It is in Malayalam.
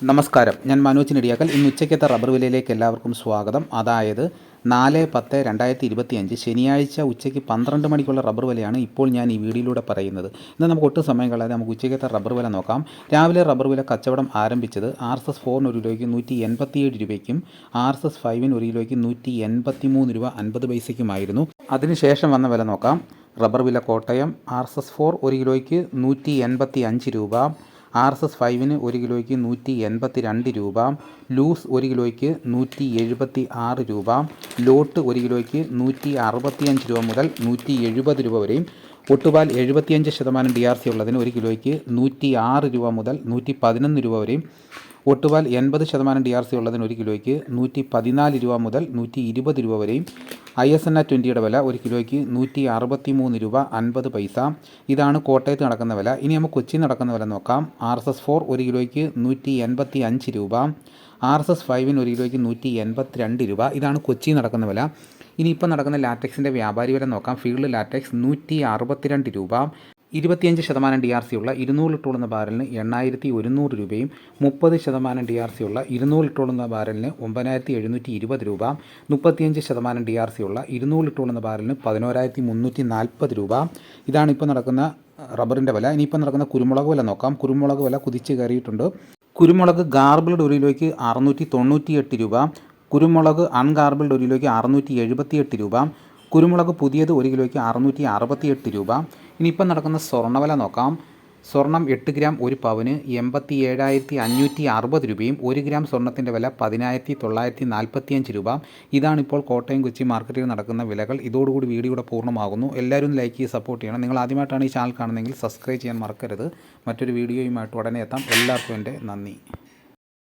നമസ്കാരം, ഞാൻ മനോജ് നെടിയാക്കൽ. ഇന്ന് ഉച്ചയ്ക്കത്തെ റബ്ബർ വിലയിലേക്ക് എല്ലാവർക്കും സ്വാഗതം. അതായത് 4/10/2025 ശനിയാഴ്ച ഉച്ചയ്ക്ക് 12 മണിക്കുള്ള റബ്ബർ വിലയാണ് ഇപ്പോൾ ഞാൻ ഈ വീഡിയോയിലൂടെ പറയുന്നത്. ഇന്ന് നമുക്ക് ഒട്ടും സമയം കളയാതെ നമുക്ക് ഉച്ചയ്ക്കത്തെ റബ്ബർ വില നോക്കാം. രാവിലെ റബ്ബർ വില കച്ചവടം ആരംഭിച്ചത് RSS 4 ഒരു കിലോയ്ക്ക് 187 രൂപയ്ക്കും RSS 5 ഒരു കിലോയ്ക്ക് 183 രൂപ 50 പൈസയ്ക്കുമായിരുന്നു. അതിനുശേഷം വന്ന വില നോക്കാം. റബ്ബർ വില കോട്ടയം RSS 4 ഒരു കിലോയ്ക്ക് 185 രൂപ, RSS 5 ഒരു കിലോയ്ക്ക് 182 രൂപ, ലൂസ് ഒരു കിലോയ്ക്ക് 176 രൂപ, ലോട്ട് ഒരു കിലോയ്ക്ക് 165 രൂപ മുതൽ 170 രൂപ വരെയും, ഒട്ടുപാൽ 75% DRC ഉള്ളതിന് ഒരു കിലോയ്ക്ക് 106 രൂപ മുതൽ 111 രൂപ വരെയും, ഒട്ടുപാൽ 80% DRC ഉള്ളതിന് ഒരു കിലോയ്ക്ക് 114 രൂപ മുതൽ 120 രൂപ വരെയും, ISNA 20യുടെ വില ഒരു കിലോയ്ക്ക് 163 രൂപ 50 പൈസ. ഇതാണ് കോട്ടയത്ത് നടക്കുന്ന വില. ഇനി നമുക്ക് കൊച്ചി നടക്കുന്ന വില നോക്കാം. RSS 4 ഒരു കിലോയ്ക്ക് 185 രൂപ, RSS 5 ഒരു കിലോയ്ക്ക് 182 രൂപ. ഇതാണ് കൊച്ചി നടക്കുന്ന വില. ഇനിയിപ്പോൾ നടക്കുന്ന ലാറ്റക്സിൻ്റെ വ്യാപാരി വില നോക്കാം. ഫീൽഡ് ലാറ്റക്സ് 162 രൂപ, 25% DRC ഉള്ള 200 ലിറ്ററുള്ള ബാരലിന് 8100 രൂപയും, 30% DRC ഉള്ള 200 ലിറ്ററുള്ള ബാരലിന് 9720 രൂപ, 35% DRC ഉള്ള 200 ലിറ്ററുള്ള ബാരലിന് 11340 രൂപ. ഇതാണ് ഇപ്പോൾ നടക്കുന്ന റബ്ബറിൻ്റെ വില. ഇനിയിപ്പോൾ നടക്കുന്ന കുരുമുളക് വില നോക്കാം. കുരുമുളക് വില കുതിച്ച് കയറിയിട്ടുണ്ട്. കുരുമുളക് ഗാർബിൾഡ് ഒരു കിലോയ്ക്ക് 698 രൂപ, കുരുമുളക് അൺഗാർബിൾഡ് ഒരു കിലോയ്ക്ക് 678 രൂപ, കുരുമുളക് പുതിയത് ഒരു കിലോയ്ക്ക് 668 രൂപ. ഇനിയിപ്പം നടക്കുന്ന സ്വർണ്ണവില നോക്കാം. സ്വർണം 8 ഗ്രാം ഒരു പവന് 87,560 രൂപയും, 1 ഗ്രാം സ്വർണ്ണത്തിൻ്റെ വില 10,945 രൂപ. ഇതാണിപ്പോൾ കോട്ടയം കൊച്ചി മാർക്കറ്റിൽ നടക്കുന്ന വിലകൾ. ഇതോടുകൂടി വീഡിയോയുടെ പൂർണ്ണമാകുന്നു. എല്ലാവരും ലൈക്ക് ചെയ്ത് സപ്പോർട്ട് ചെയ്യണം. നിങ്ങൾ ആദ്യമായിട്ടാണ് ഈ ചാനൽ കാണുന്നതെങ്കിൽ സബ്സ്ക്രൈബ് ചെയ്യാൻ മറക്കരുത്. മറ്റൊരു വീഡിയോയുമായിട്ട് ഉടനെ എത്താം. എല്ലാവർക്കും എൻ്റെ നന്ദി.